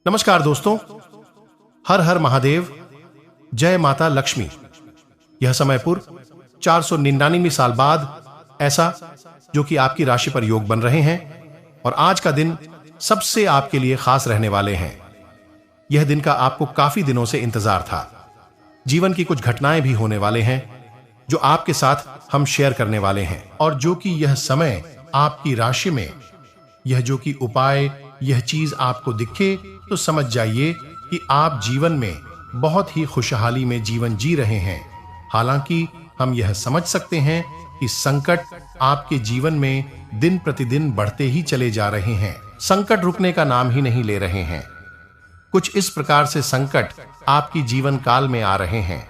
नमस्कार दोस्तों, हर हर महादेव, जय माता लक्ष्मी। यह समयपुर 499वीं साल बाद ऐसा जो कि आपकी राशि पर योग बन रहे हैं और आज का दिन सबसे आपके लिए खास रहने वाले हैं। यह दिन का आपको काफी दिनों से इंतजार था। जीवन की कुछ घटनाएं भी होने वाले हैं जो आपके साथ हम शेयर करने वाले हैं और जो कि यह समय आपकी राशि में यह जो कि उपाय यह चीज आपको दिखे तो समझ जाइए कि आप जीवन में बहुत ही खुशहाली में जीवन जी रहे हैं। हालांकि हम यह समझ सकते हैं कि संकट आपके जीवन में दिन प्रतिदिन बढ़ते ही चले जा रहे हैं। संकट रुकने का नाम ही नहीं ले रहे हैं। कुछ इस प्रकार से संकट आपकी जीवन काल में आ रहे हैं।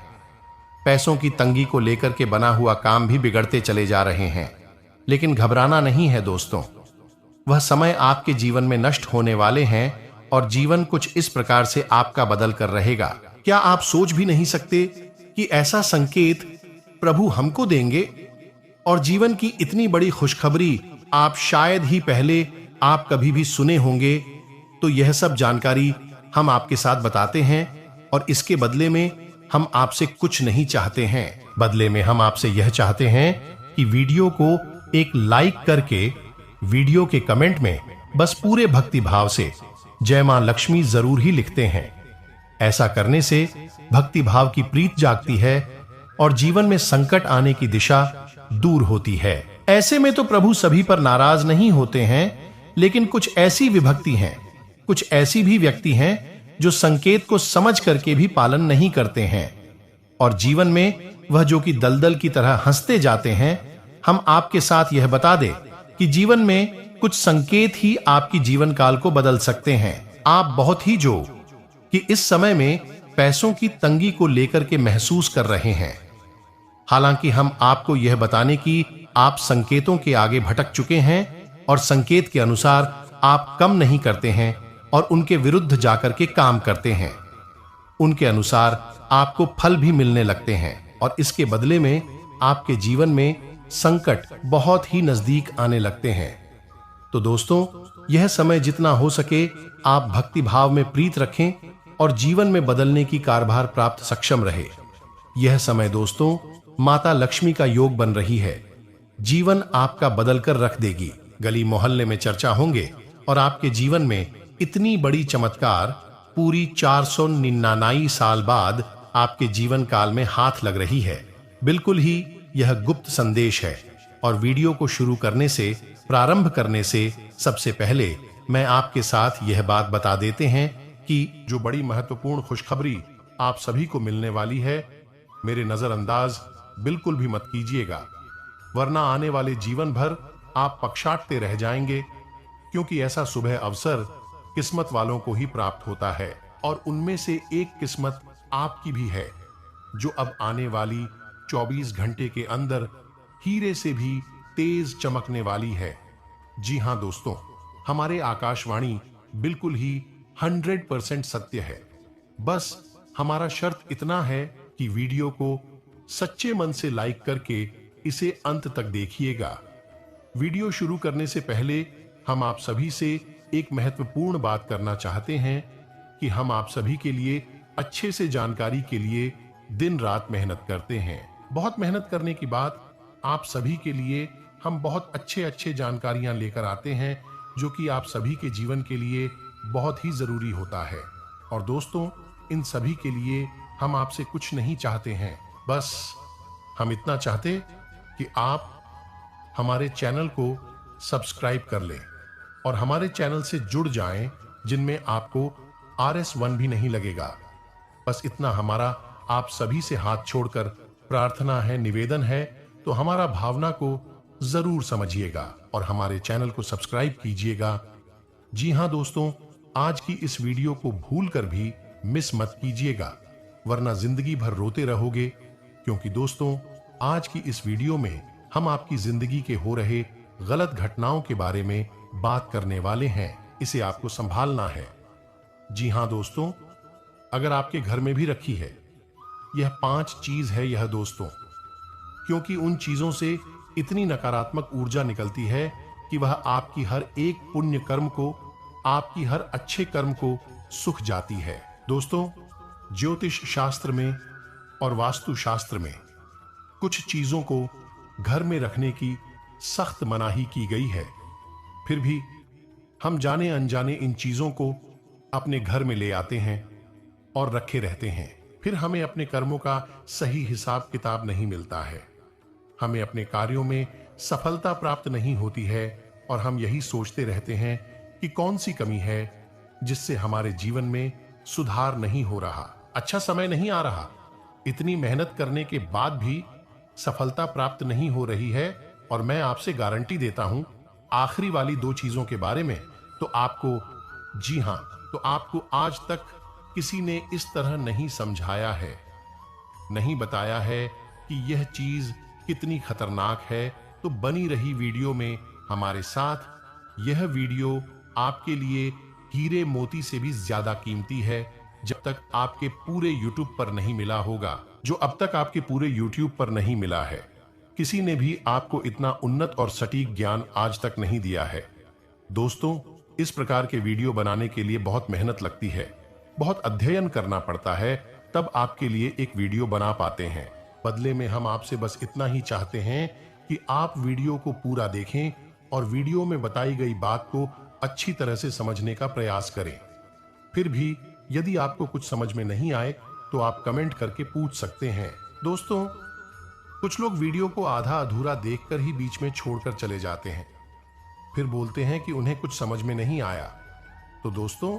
पैसों की तंगी को लेकर के बना हुआ काम भी बिगड़ते चले जा रहे हैं, लेकिन घबराना नहीं है दोस्तों। वह समय आपके जीवन में नष्ट होने वाले हैं और जीवन कुछ इस प्रकार से आपका बदल कर रहेगा। क्या आप सोच भी नहीं सकते कि ऐसा संकेत प्रभु हमको देंगे और जीवन की इतनी बड़ी खुशखबरी आप शायद ही पहले आप कभी भी सुने होंगे। तो यह सब जानकारी हम आपके साथ बताते हैं और इसके बदले में हम आपसे कुछ नहीं चाहते हैं। बदले में हम आपसे यह चाहते हैं कि वीडियो को एक लाइक करके वीडियो के कमेंट में बस पूरे भक्ति भाव से जय मां लक्ष्मी जरूर ही लिखते हैं। ऐसा करने से भक्ति भाव की प्रीत जागती है और जीवन में संकट आने की दिशा दूर होती है। ऐसे में तो प्रभु सभी पर नाराज नहीं होते हैं, लेकिन कुछ ऐसी विभक्ति हैं, कुछ ऐसी भी व्यक्ति हैं जो संकेत को समझ करके भी पालन नहीं करते हैं और जीवन में वह जो कि दलदल की तरह हंसते जाते हैं। हम आपके साथ यह बता दें कि जीवन में कुछ संकेत ही आपकी जीवन काल को बदल सकते हैं। आप बहुत ही जो कि इस समय में पैसों की तंगी को लेकर के महसूस कर रहे हैं। हालांकि हम आपको यह बताने की आप संकेतों के आगे भटक चुके हैं और संकेत के अनुसार आप कम नहीं करते हैं और उनके विरुद्ध जाकर के काम करते हैं। उनके अनुसार आपको फल भी मिलने लगते हैं और इसके बदले में आपके जीवन में संकट बहुत ही नजदीक आने लगते हैं। तो दोस्तों, यह समय जितना हो सके आप भक्ति भाव में प्रीत रखें और जीवन में बदलने की कारभार प्राप्त सक्षम रहे। यह समय दोस्तों माता लक्ष्मी का योग बन रही है। जीवन आपका बदल कर रख देगी। गली मोहल्ले में चर्चा होंगे और आपके जीवन में इतनी बड़ी चमत्कार पूरी 499 साल बाद आपके जीवन काल में हाथ लग रही है। बिल्कुल ही यह गुप्त संदेश है और वीडियो को शुरू करने से प्रारंभ करने से सबसे पहले मैं आपके साथ यह बात बता देते हैं कि जो बड़ी महत्वपूर्ण खुशखबरी आप सभी को मिलने वाली है, मेरे नजरअंदाज बिल्कुल भी मत कीजिएगा, वरना आने वाले जीवन भर आप पक्षाटते रह जाएंगे। क्योंकि ऐसा शुभ अवसर किस्मत वालों को ही प्राप्त होता है और उनमें से एक किस्मत आपकी भी है जो अब आने वाली 24 घंटे के अंदर हीरे से भी तेज चमकने वाली है। जी हां दोस्तों, हमारे आकाशवाणी बिल्कुल ही 100% सत्य है। बस हमारा शर्त इतना है कि वीडियो को सच्चे मन से लाइक करके इसे अंत तक देखिएगा। वीडियो शुरू करने से पहले हम आप सभी से एक महत्वपूर्ण बात करना चाहते हैं कि हम आप सभी के लिए अच्छे से जानकारी के लिए दिन रात मेहनत करते हैं। बहुत मेहनत करने के बाद आप सभी के लिए हम बहुत अच्छे जानकारियां लेकर आते हैं जो कि आप सभी के जीवन के लिए बहुत ही जरूरी होता है। और दोस्तों, इन सभी के लिए हम आपसे कुछ नहीं चाहते हैं, बस हम इतना चाहते कि आप हमारे चैनल को सब्सक्राइब कर लें और हमारे चैनल से जुड़ जाएं, जिनमें आपको RS1 भी नहीं लगेगा। बस इतना हमारा आप सभी से हाथ छोड़कर प्रार्थना है, निवेदन है। तो हमारा भावना को जरूर समझिएगा और हमारे चैनल को सब्सक्राइब कीजिएगा। जी हां दोस्तों, आज की इस वीडियो को भूलकर भी मिस मत कीजिएगा, वरना जिंदगी भर रोते रहोगे। क्योंकि दोस्तों, आज की इस वीडियो में हम आपकी जिंदगी के हो रहे गलत घटनाओं के बारे में बात करने वाले हैं। इसे आपको संभालना है। जी हां दोस्तों, अगर आपके घर में भी रखी है, यह 5 चीज है यह दोस्तों, क्योंकि उन चीजों से इतनी नकारात्मक ऊर्जा निकलती है कि वह आपकी हर एक पुण्य कर्म को, आपकी हर अच्छे कर्म को सुख जाती है। दोस्तों, ज्योतिष शास्त्र में और वास्तु शास्त्र में कुछ चीजों को घर में रखने की सख्त मनाही की गई है। फिर भी हम जाने अनजाने इन चीजों को अपने घर में ले आते हैं और रखे रहते हैं। फिर हमें अपने कर्मों का सही हिसाब किताब नहीं मिलता है, हमें अपने कार्यों में सफलता प्राप्त नहीं होती है और हम यही सोचते रहते हैं कि कौन सी कमी है जिससे हमारे जीवन में सुधार नहीं हो रहा, अच्छा समय नहीं आ रहा। इतनी मेहनत करने के बाद भी सफलता प्राप्त नहीं हो रही है। और मैं आपसे गारंटी देता हूं आखिरी वाली दो चीजों के बारे में, तो आपको, जी हां, तो आपको आज तक किसी ने इस तरह नहीं समझाया है, नहीं बताया है कि यह चीज कितनी खतरनाक है। तो बनी रही वीडियो में हमारे साथ। यह वीडियो आपके लिए हीरे मोती से भी ज्यादा कीमती है, जब तक आपके पूरे YouTube पर नहीं मिला होगा, जो अब तक आपके पूरे YouTube पर नहीं मिला है। किसी ने भी आपको इतना उन्नत और सटीक ज्ञान आज तक नहीं दिया है। दोस्तों, इस प्रकार के वीडियो बनाने के लिए बहुत मेहनत लगती है, बहुत अध्ययन करना पड़ता है, तब आपके लिए एक वीडियो बना पाते हैं। बदले में हम आपसे बस इतना ही चाहते हैं कि आप वीडियो को पूरा देखें और वीडियो में बताई गई बात को अच्छी तरह से समझने का प्रयास करें। फिर भी यदि आपको कुछ समझ में नहीं आए तो आप कमेंट करके पूछ सकते हैं। दोस्तों, कुछ लोग वीडियो को आधा अधूरा देखकर ही बीच में छोड़कर चले जाते हैं, फिर बोलते हैं कि उन्हें कुछ समझ में नहीं आया। तो दोस्तों,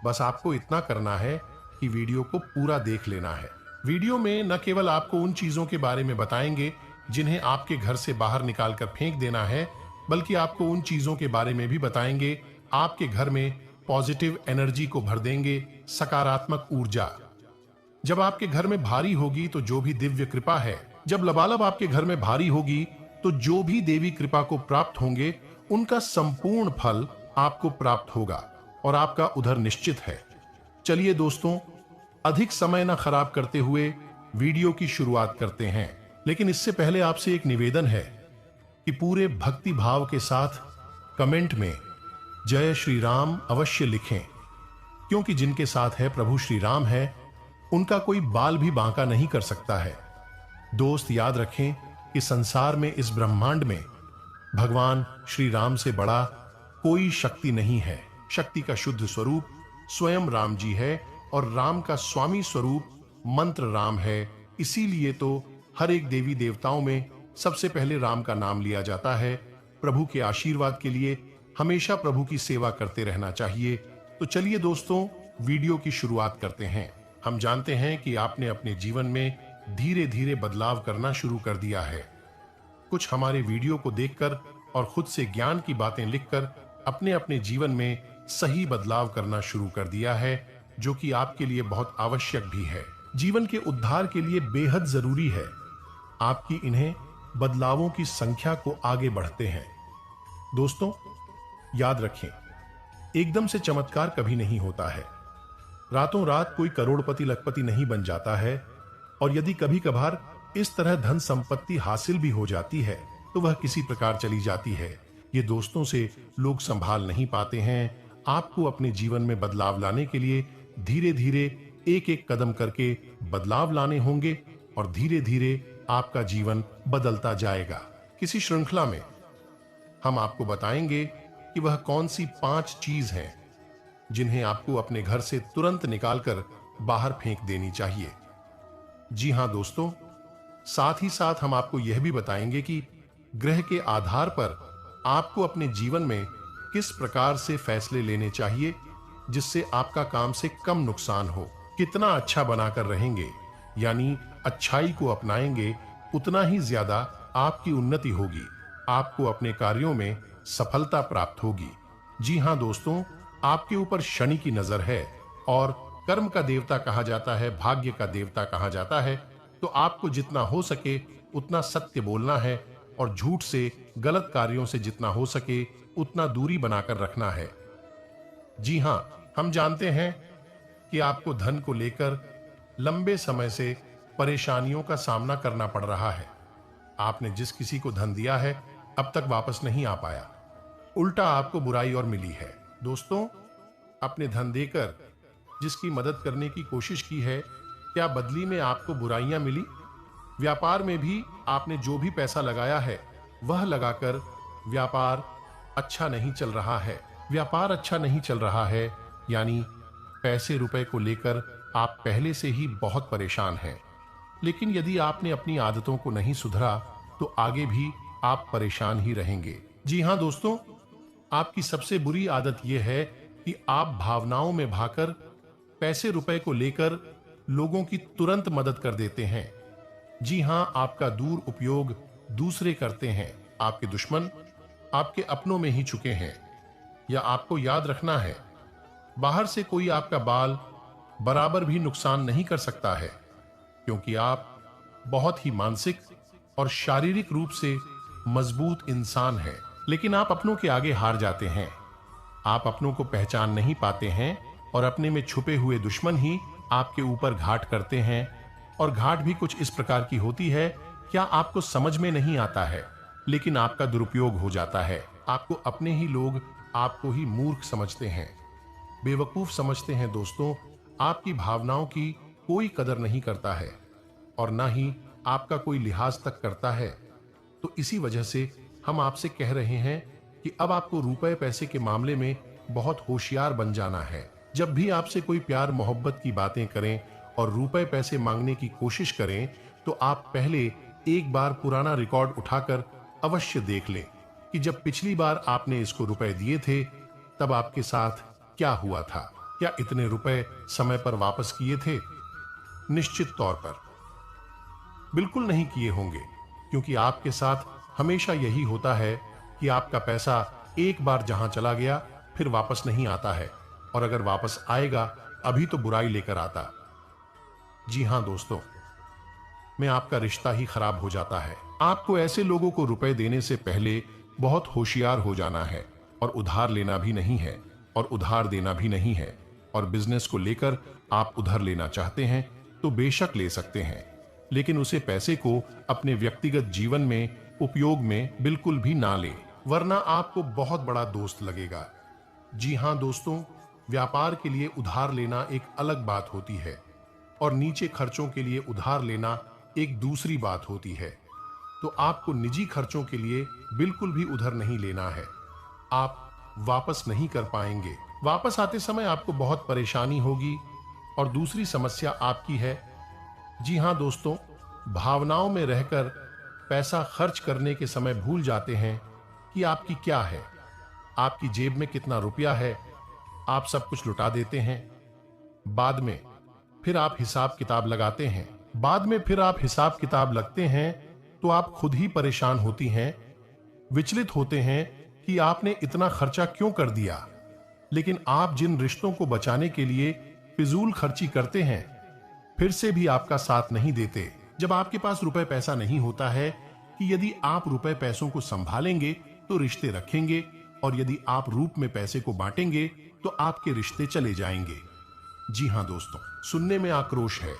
बस आपको इतना करना है कि वीडियो को पूरा देख लेना है। वीडियो में न केवल आपको उन चीजों के बारे में बताएंगे जिन्हें आपके घर से बाहर निकालकर फेंक देना है, बल्कि आपको उन चीजों के बारे में भी बताएंगे आपके घर में पॉजिटिव एनर्जी को भर देंगे, सकारात्मक ऊर्जा। जब आपके घर में भारी होगी तो जो भी दिव्य कृपा है, जब लबालब आपके घर में भारी होगी तो जो भी देवी कृपा को प्राप्त होंगे उनका संपूर्ण फल आपको प्राप्त होगा और आपका उधर निश्चित है। चलिए दोस्तों, अधिक समय ना खराब करते हुए वीडियो की शुरुआत करते हैं। लेकिन इससे पहले आपसे एक निवेदन है कि पूरे भक्ति भाव के साथ कमेंट में जय श्री राम अवश्य लिखें, क्योंकि जिनके साथ है प्रभु श्री राम है, उनका कोई बाल भी बांका नहीं कर सकता है। दोस्त, याद रखें कि संसार में, इस ब्रह्मांड में भगवान श्री राम से बड़ा कोई शक्ति नहीं है। शक्ति का शुद्ध स्वरूप स्वयं राम जी है और राम का स्वामी स्वरूप मंत्र राम है। इसीलिए तो हर एक देवी देवताओं में सबसे पहले राम का नाम लिया जाता है। प्रभु के आशीर्वाद के लिए हमेशा प्रभु की सेवा करते रहना चाहिए। तो चलिए दोस्तों, वीडियो की शुरुआत करते हैं। हम जानते हैं कि आपने अपने जीवन में धीरे धीरे बदलाव करना शुरू कर दिया है। कुछ हमारे वीडियो को देखकर और खुद से ज्ञान की बातें लिखकर अपने अपने जीवन में सही बदलाव करना शुरू कर दिया है, जो कि आपके लिए बहुत आवश्यक भी है, जीवन के उद्धार के लिए बेहद जरूरी है। आपकी इन्हें बदलावों की संख्या को आगे बढ़ते हैं। दोस्तों, याद रखें, एकदम से चमत्कार कभी नहीं होता है। रातों रात कोई करोड़पति लखपति नहीं बन जाता है, और यदि कभी कभार इस तरह धन संपत्ति हासिल भी हो जाती है तो वह किसी प्रकार चली जाती है। ये दोस्तों से लोग संभाल नहीं पाते हैं। आपको अपने जीवन में बदलाव लाने के लिए धीरे धीरे एक एक कदम करके बदलाव लाने होंगे और धीरे धीरे आपका जीवन बदलता जाएगा। किसी श्रृंखला में हम आपको बताएंगे कि वह कौन सी 5 चीज हैं जिन्हें आपको अपने घर से तुरंत निकालकर बाहर फेंक देनी चाहिए। जी हां दोस्तों, साथ ही साथ हम आपको यह भी बताएंगे कि ग्रह के आधार पर आपको अपने जीवन में किस प्रकार से फैसले लेने चाहिए जिससे आपका काम से कम नुकसान हो। कितना अच्छा बनाकर रहेंगे, यानी अच्छाई को अपनाएंगे, उतना ही ज्यादा आपकी उन्नति होगी, आपको अपने कार्यों में सफलता प्राप्त होगी। जी हां दोस्तों, आपके ऊपर शनि की नजर है और कर्म का देवता कहा जाता है, भाग्य का देवता कहा जाता है। तो आपको जितना हो सके उतना सत्य बोलना है और झूठ से, गलत कार्यों से जितना हो सके उतना दूरी बनाकर रखना है। जी हां, हम जानते हैं कि आपको धन को लेकर लंबे समय से परेशानियों का सामना करना पड़ रहा है। आपने जिस किसी को धन दिया है अब तक वापस नहीं आ पाया, उल्टा आपको बुराई और मिली है। दोस्तों, अपने धन देकर जिसकी मदद करने की कोशिश की है, क्या बदली में आपको बुराइयां मिली? व्यापार में भी आपने जो भी पैसा लगाया है वह लगाकर व्यापार अच्छा नहीं चल रहा है। व्यापार अच्छा नहीं चल रहा है यानी पैसे रुपए को लेकर आप पहले से ही बहुत परेशान हैं। लेकिन यदि आपने अपनी आदतों को नहीं सुधरा तो आगे भी आप परेशान ही रहेंगे। जी हां दोस्तों, आपकी सबसे बुरी आदत यह है कि आप भावनाओं में भाकर पैसे रुपए को लेकर लोगों की तुरंत मदद कर देते हैं। जी हां, आपका दूर उपयोग दूसरे करते हैं। आपके दुश्मन आपके अपनों में ही चुके हैं। या आपको याद रखना है, बाहर से कोई आपका बाल बराबर भी नुकसान नहीं कर सकता है, क्योंकि आप बहुत ही मानसिक और शारीरिक रूप से मजबूत इंसान हैं। लेकिन आप अपनों के आगे हार जाते हैं। आप अपनों को पहचान नहीं पाते हैं और अपने में छुपे हुए दुश्मन ही आपके ऊपर घाट करते हैं। और घाट भी कुछ इस प्रकार की होती है, क्या आपको समझ में नहीं आता है, लेकिन आपका दुरुपयोग हो जाता है। आपको अपने ही लोग आपको ही मूर्ख समझते हैं, बेवकूफ समझते हैं। दोस्तों, आपकी भावनाओं की कोई कदर नहीं करता है और ना ही आपका कोई लिहाज तक करता है। तो इसी वजह से हम आपसे कह रहे हैं कि अब आपको रुपए पैसे के मामले में बहुत होशियार बन जाना है। जब भी आपसे कोई प्यार मोहब्बत की बातें करें और रुपए पैसे मांगने की कोशिश करें, तो आप पहले एक बार पुराना रिकॉर्ड उठाकर अवश्य देख लें कि जब पिछली बार आपने इसको रुपए दिए थे तब आपके साथ क्या हुआ था। क्या इतने रुपए समय पर वापस किए थे? निश्चित तौर पर बिल्कुल नहीं किए होंगे, क्योंकि आपके साथ हमेशा यही होता है कि आपका पैसा एक बार जहां चला गया फिर वापस नहीं आता है, और अगर वापस आएगा अभी तो बुराई लेकर आता। जी हां दोस्तों, में आपका रिश्ता ही खराब हो जाता है। आपको ऐसे लोगों को रुपए देने से पहले बहुत होशियार हो जाना है, और उधार लेना भी नहीं है और उधार देना भी नहीं है। और बिजनेस को लेकर आप उधार लेना चाहते हैं तो बेशक ले सकते हैं, लेकिन उसे पैसे को अपने व्यक्तिगत जीवन में उपयोग में बिल्कुल भी ना ले, वरना आपको बहुत बड़ा दोस्त लगेगा। जी हां दोस्तों, व्यापार के लिए उधार लेना एक अलग बात होती है और नीचे खर्चों के लिए उधार लेना एक दूसरी बात होती है। तो आपको निजी खर्चों के लिए बिल्कुल भी उधार नहीं लेना है। आप वापस नहीं कर पाएंगे। वापस आते समय आपको बहुत परेशानी होगी। और दूसरी समस्या आपकी है, जी हां दोस्तों, भावनाओं में रहकर पैसा खर्च करने के समय भूल जाते हैं कि आपकी क्या है, आपकी जेब में कितना रुपया है। आप सब कुछ लुटा देते हैं। बाद में फिर आप हिसाब किताब लगाते हैं। बाद में फिर आप हिसाब किताब लगते हैं तो आप खुद ही परेशान होती हैं, विचलित होते हैं कि आपने इतना खर्चा क्यों कर दिया। लेकिन आप जिन रिश्तों को बचाने के लिए फिजूल खर्ची करते हैं, फिर से भी आपका साथ नहीं देते। जब आपके पास रुपए पैसा नहीं होता है कि यदि आप रुपए पैसों को संभालेंगे तो रिश्ते रखेंगे, और यदि आप रूप में पैसे को बांटेंगे तो आपके रिश्ते चले जाएंगे। जी हां दोस्तों, सुनने में आक्रोश है।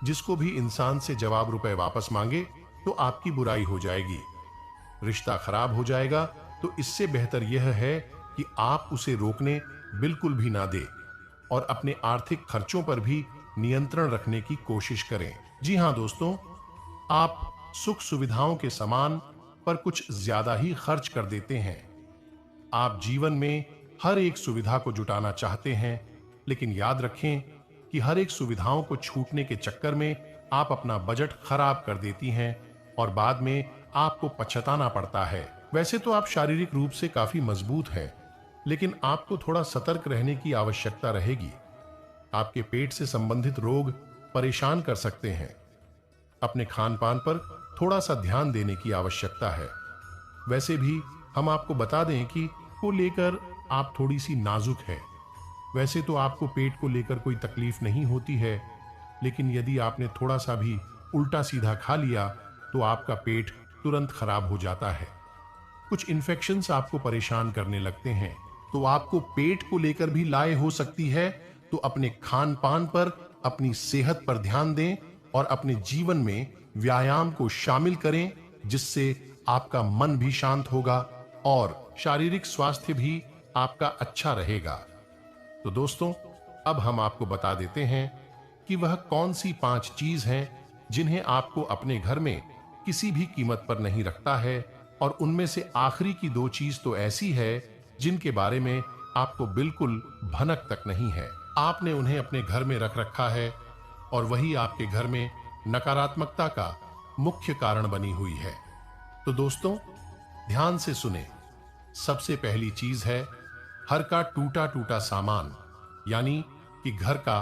जिसको भी इंसान से जवाब रुपए वापस मांगे तो आपकी बुराई हो जाएगी, रिश्ता खराब हो जाएगा। तो इससे बेहतर यह है कि आप उसे रोकने बिल्कुल भी ना दे और अपने आर्थिक खर्चों पर भी नियंत्रण रखने की कोशिश करें। जी हां दोस्तों, आप सुख सुविधाओं के सामान पर कुछ ज्यादा ही खर्च कर देते हैं। आप जीवन में हर एक सुविधा को जुटाना चाहते हैं, लेकिन याद रखें कि हर एक सुविधाओं को छूटने के चक्कर में आप अपना बजट खराब कर देती हैं और बाद में आपको पछताना पड़ता है। वैसे तो आप शारीरिक रूप से काफी मजबूत हैं, लेकिन आपको थोड़ा सतर्क रहने की आवश्यकता रहेगी। आपके पेट से संबंधित रोग परेशान कर सकते हैं। अपने खान पान पर थोड़ा सा ध्यान देने की आवश्यकता है। वैसे भी हम आपको बता दें कि को लेकर आप थोड़ी सी नाजुक है। वैसे तो आपको पेट को लेकर कोई तकलीफ नहीं होती है, लेकिन यदि आपने थोड़ा सा भी उल्टा सीधा खा लिया तो आपका पेट तुरंत खराब हो जाता है। कुछ इन्फेक्शंस आपको परेशान करने लगते हैं, तो आपको पेट को लेकर भी लाए हो सकती है। तो अपने खान पान पर, अपनी सेहत पर ध्यान दें और अपने जीवन में व्यायाम को शामिल करें, जिससे आपका मन भी शांत होगा और शारीरिक स्वास्थ्य भी आपका अच्छा रहेगा। तो दोस्तों, अब हम आपको बता देते हैं कि वह कौन सी 5 चीज हैं जिन्हें आपको अपने घर में किसी भी कीमत पर नहीं रखता है, और उनमें से आखिरी की 2 चीज तो ऐसी है जिनके बारे में आपको बिल्कुल भनक तक नहीं है। आपने उन्हें अपने घर में रख रखा है और वही आपके घर में नकारात्मकता का मुख्य कारण बनी हुई है। तो दोस्तों, ध्यान से सुने। सबसे पहली चीज है हर का टूटा टूटा सामान, यानी कि घर का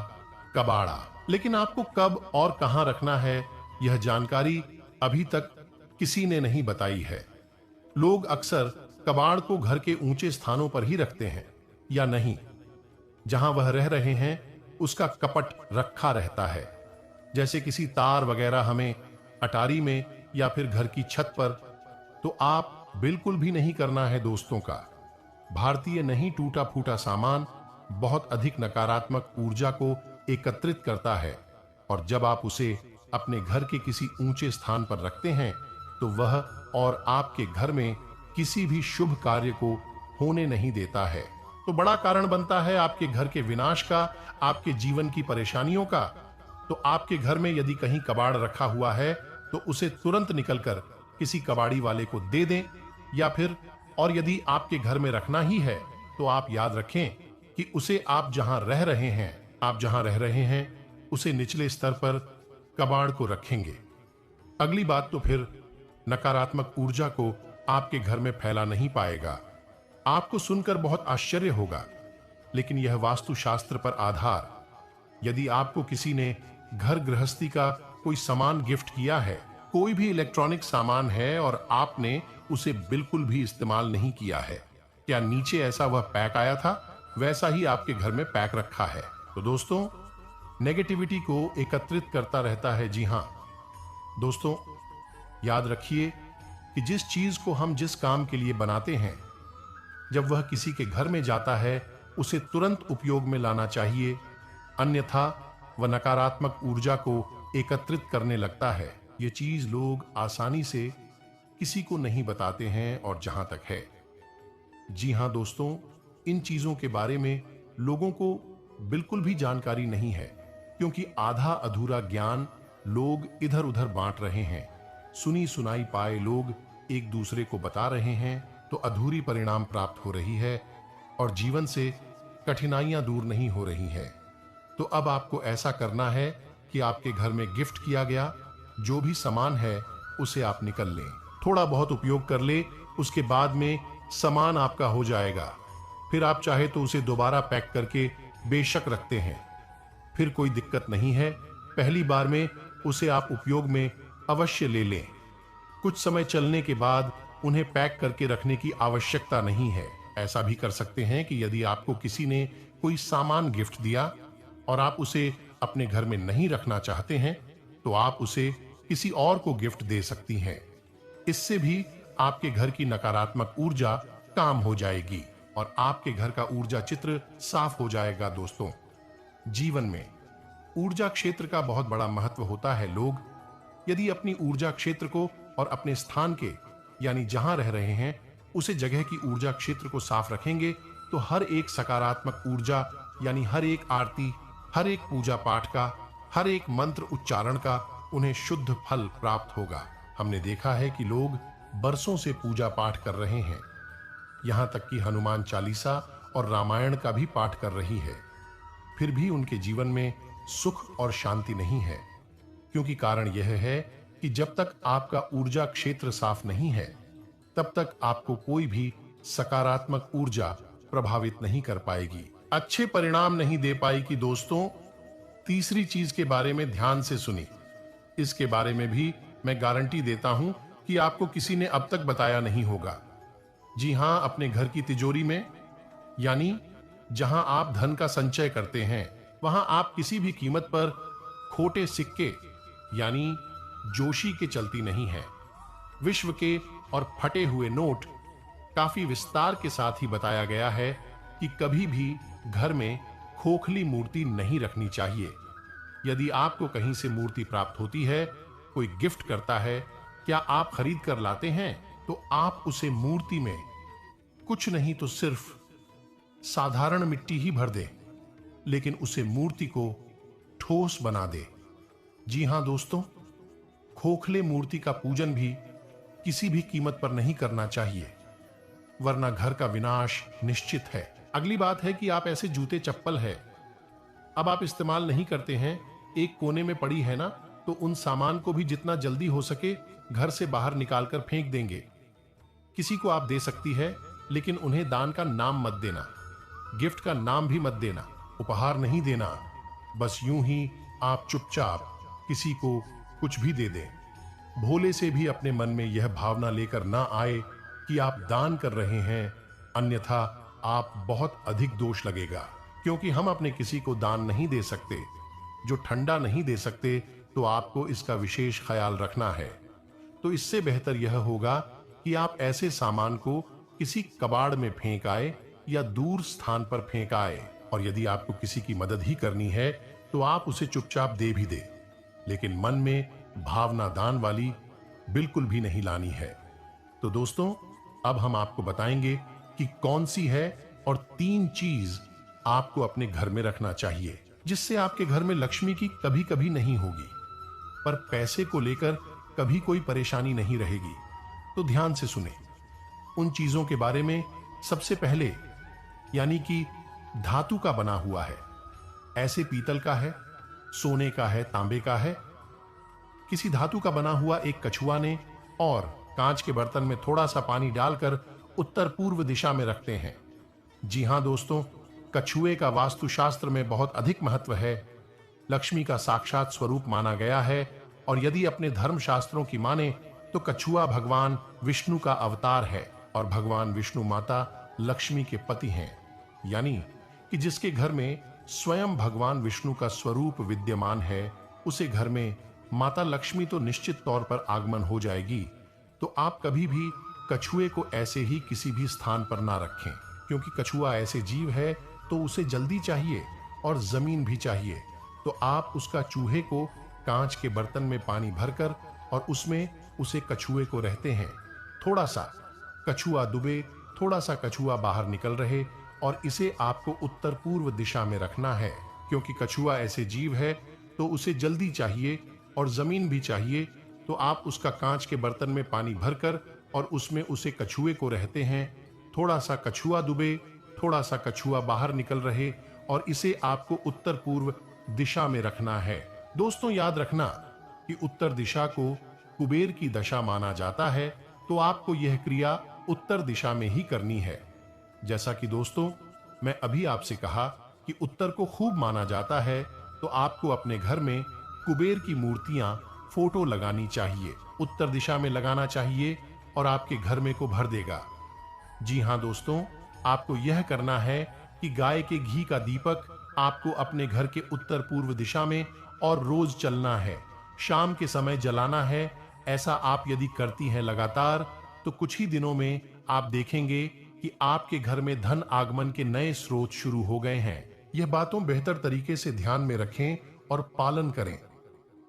कबाड़ा। लेकिन आपको कब और कहां रखना है, यह जानकारी अभी तक किसी ने नहीं बताई है। लोग अक्सर कबाड़ को घर के ऊंचे स्थानों पर ही रखते हैं, या नहीं, जहां वह रह रहे हैं उसका कपट रखा रहता है, जैसे किसी तार वगैरह हमें अटारी में या फिर घर की छत पर। तो आप बिल्कुल भी नहीं करना है दोस्तों का। भारतीय नहीं टूटा फूटा सामान बहुत अधिक नकारात्मक ऊर्जा को एकत्रित करता है, और जब आप उसे अपने घर के किसी ऊंचे स्थान पर रखते हैं तो वह और आपके घर में किसी भी शुभ कार्य को होने नहीं देता है। तो बड़ा कारण बनता है आपके घर के विनाश का, आपके जीवन की परेशानियों का। तो आपके घर में यदि कहीं कबाड़ रखा हुआ है तो उसे तुरंत निकलकर किसी कबाड़ी वाले को दे दें, या फिर और यदि आपके घर में रखना ही है तो आप याद रखें कि उसे आप जहां रह रहे हैं उसे निचले स्तर पर कबाड़ को रखेंगे। अगली बात तो फिर नकारात्मक ऊर्जा को आपके घर में फैला नहीं पाएगा। आपको सुनकर बहुत आश्चर्य होगा, लेकिन यह वास्तुशास्त्र पर आधार, यदि आपको किसी ने घर गृहस्थी का कोई सामान गिफ्ट किया है, कोई भी इलेक्ट्रॉनिक सामान है और आपने उसे बिल्कुल भी इस्तेमाल नहीं किया है, क्या नीचे ऐसा वह पैक आया था वैसा ही आपके घर में पैक रखा है? तो दोस्तों, नेगेटिविटी को एकत्रित करता रहता है। जी हां दोस्तों, याद रखिए कि जिस चीज को हम जिस काम के लिए बनाते हैं, जब वह किसी के घर में जाता है उसे तुरंत उपयोग में लाना चाहिए, अन्यथा वह नकारात्मक ऊर्जा को एकत्रित करने लगता है। ये चीज लोग आसानी से किसी को नहीं बताते हैं, और जहां तक है, जी हां दोस्तों, इन चीजों के बारे में लोगों को बिल्कुल भी जानकारी नहीं है, क्योंकि आधा अधूरा ज्ञान लोग इधर उधर बांट रहे हैं। सुनी सुनाई पाए लोग एक दूसरे को बता रहे हैं, तो अधूरी परिणाम प्राप्त हो रही है और जीवन से कठिनाइयां दूर नहीं हो रही हैं। तो अब आपको ऐसा करना है कि आपके घर में गिफ्ट किया गया जो भी सामान है उसे आप निकल लें, थोड़ा बहुत उपयोग कर ले, उसके बाद में सामान आपका हो जाएगा। फिर आप चाहे तो उसे दोबारा पैक करके बेशक रखते हैं, फिर कोई दिक्कत नहीं है। पहली बार में उसे आप उपयोग में अवश्य ले लें, कुछ समय चलने के बाद उन्हें पैक करके रखने की आवश्यकता नहीं है। ऐसा भी कर सकते हैं कि यदि आपको किसी ने कोई सामान गिफ्ट दिया और आप उसे अपने घर में नहीं रखना चाहते हैं, तो आप उसे किसी और को गिफ्ट दे सकती हैं। इससे भी आपके घर की नकारात्मक ऊर्जा काम हो जाएगी और आपके घर का ऊर्जा चित्र साफ हो जाएगा। दोस्तों, जीवन में ऊर्जा क्षेत्र का बहुत बड़ा महत्व होता है। लोग यदि अपनी ऊर्जा क्षेत्र को और अपने स्थान के, यानी जहां रह रहे हैं, उसे जगह की ऊर्जा क्षेत्र को साफ रखेंगे, तो हर एक सकारात्मक ऊर्जा, यानी हर एक आरती, हर एक पूजा पाठ का, हर एक मंत्र उच्चारण का उन्हें शुद्ध फल प्राप्त होगा। हमने देखा है कि लोग बरसों से पूजा पाठ कर रहे हैं, यहां तक कि हनुमान चालीसा और रामायण का भी पाठ कर रही है, फिर भी उनके जीवन में सुख और शांति नहीं है। क्योंकि कारण यह है कि जब तक आपका ऊर्जा क्षेत्र साफ नहीं है, तब तक आपको कोई भी सकारात्मक ऊर्जा प्रभावित नहीं कर पाएगी, अच्छे परिणाम नहीं दे पाएगी। दोस्तों, तीसरी चीज के बारे में ध्यान से सुनी। इसके बारे में भी मैं गारंटी देता हूं कि आपको किसी ने अब तक बताया नहीं होगा। जी हां, अपने घर की तिजोरी में, यानी जहां आप धन का संचय करते हैं, वहां आप किसी भी कीमत पर खोटे सिक्के, यानी जोशी के चलती नहीं है। विश्व के और फटे हुए नोट काफी विस्तार के साथ ही बताया गया है कि कभी भी घर में खोखली मूर्ति नहीं रखनी चाहिए। यदि आपको कहीं से मूर्ति प्राप्त होती है, कोई गिफ्ट करता है, क्या आप खरीद कर लाते हैं, तो आप उसे मूर्ति में कुछ नहीं तो सिर्फ साधारण मिट्टी ही भर दें, लेकिन उसे मूर्ति को ठोस बना दे। जी हां दोस्तों, खोखले मूर्ति का पूजन भी किसी भी कीमत पर नहीं करना चाहिए, वरना घर का विनाश निश्चित है। अगली बात है कि आप ऐसे जूते चप्पल है अब आप इस्तेमाल नहीं करते हैं, एक कोने में पड़ी है ना, तो उन सामान को भी जितना जल्दी हो सके घर से बाहर निकालकर फेंक देंगे। किसी को आप दे सकती है, लेकिन उन्हें दान का नाम मत देना, गिफ्ट का नाम भी मत देना, उपहार नहीं देना। बस यूं ही आप चुपचाप किसी को कुछ भी दे दें। भोले से भी अपने मन में यह भावना लेकर ना आए कि आप दान कर रहे हैं, अन्यथा आप बहुत अधिक दोष लगेगा। क्योंकि हम अपने किसी को दान नहीं दे सकते, जो ठंडा नहीं दे सकते, तो आपको इसका विशेष ख्याल रखना है। तो इससे बेहतर यह होगा कि आप ऐसे सामान को किसी कबाड़ में फेंक आए या दूर स्थान पर फेंक आए। और यदि आपको किसी की मदद ही करनी है तो आप उसे चुपचाप दे भी दे, लेकिन मन में भावना दान वाली बिल्कुल भी नहीं लानी है। तो दोस्तों, अब हम आपको बताएंगे कि कौन सी है और 3 चीज आपको अपने घर में रखना चाहिए, जिससे आपके घर में लक्ष्मी की कभी कभी नहीं होगी, पर पैसे को लेकर कभी कोई परेशानी नहीं रहेगी। तो ध्यान से सुने उन चीजों के बारे में। सबसे पहले, यानी कि धातु का बना हुआ है, ऐसे पीतल का है, सोने का है, तांबे का है, किसी धातु का बना हुआ एक कछुआ ने और कांच के बर्तन में थोड़ा सा पानी डालकर उत्तर पूर्व दिशा में रखते हैं। जी हां दोस्तों, कछुए का वास्तुशास्त्र में बहुत अधिक महत्व है, लक्ष्मी का साक्षात स्वरूप माना गया है। और यदि अपने धर्मशास्त्रों की माने तो कछुआ भगवान विष्णु का अवतार है और भगवान विष्णु माता लक्ष्मी के पति हैं। यानी कि जिसके घर में स्वयं भगवान विष्णु का स्वरूप विद्यमान है, उसे घर में माता लक्ष्मी तो निश्चित तौर पर आगमन हो जाएगी। तो आप कभी भी कछुए को ऐसे ही किसी भी स्थान पर ना रखें, क्योंकि कछुआ ऐसे जीव है तो उसे जल्दी चाहिए और जमीन भी चाहिए। तो आप उसका चूहे को कांच के बर्तन में पानी भरकर और उसमें उसे कछुए को रहते हैं, थोड़ा सा कछुआ डूबे, थोड़ा सा कछुआ बाहर निकल रहे, और इसे आपको उत्तर पूर्व दिशा में रखना है। क्योंकि कछुआ ऐसे जीव है तो उसे जल्दी चाहिए और जमीन भी चाहिए। तो आप उसका कांच के बर्तन में पानी भरकर और उसमें उसे कछुए को रहते हैं, थोड़ा सा कछुआ डूबे, थोड़ा सा कछुआ बाहर निकल रहे, और इसे आपको उत्तर पूर्व दिशा में रखना है। दोस्तों, याद रखना कि उत्तर दिशा को कुबेर की दशा माना जाता है, तो आपको यह क्रिया उत्तर दिशा में ही करनी है। जैसा कि दोस्तों मैं अभी आपसे कहा कि उत्तर को खूब माना जाता है, तो आपको अपने घर में कुबेर की मूर्तियां, फोटो लगानी चाहिए, उत्तर दिशा में लगाना चाहिए, और आपके घर में को भर देगा। जी हां दोस्तों, आपको यह करना है कि गाय के घी का दीपक आपको अपने घर के उत्तर पूर्व दिशा में और रोज चलना है, शाम के समय जलाना है। ऐसा आप यदि करती हैं लगातार, तो कुछ ही दिनों में आप देखेंगे कि आपके घर में धन आगमन के नए स्रोत शुरू हो गए हैं। यह बातों बेहतर तरीके से ध्यान में रखें और पालन करें।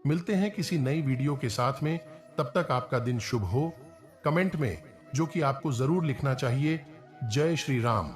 मिलते हैं किसी नई वीडियो के साथ में, तब तक आपका दिन शुभ हो। कमेंट में जो कि आपको जरूर लिखना चाहिए, जय श्री राम।